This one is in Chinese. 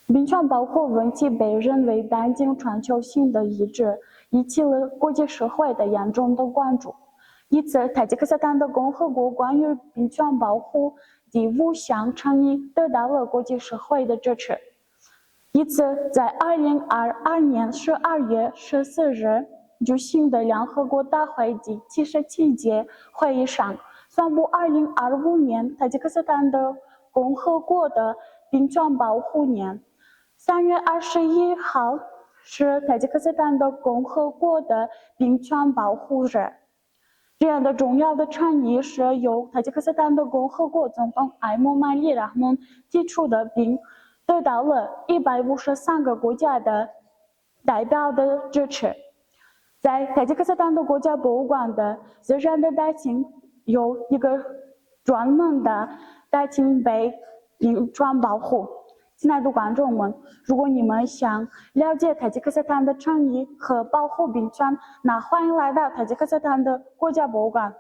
冰川保护问题被认为担惊全球性的一致，引起了国际社会的严重的关注。因此，塔吉克斯坦的共和国关于冰川保护第5项倡议得到了国际社会的支持。因此，在2022年12月14日举行的联合国大会第77届会议上，宣布2025年塔吉克斯坦的共和国的冰川保护年。3月21号是塔吉克斯坦的共和国的冰川保护日。这样的重要的倡议是由塔吉克斯坦的共和国总统艾姆马里拉姆提出的，并得到了153个国家的代表的支持。在塔吉克斯坦的国家博物馆的自然的大厅有一个专门的大厅被冰川保护。亲爱的观众们，如果你们想了解塔吉克斯坦的倡议和保护冰川，那欢迎来到塔吉克斯坦的国家博物馆。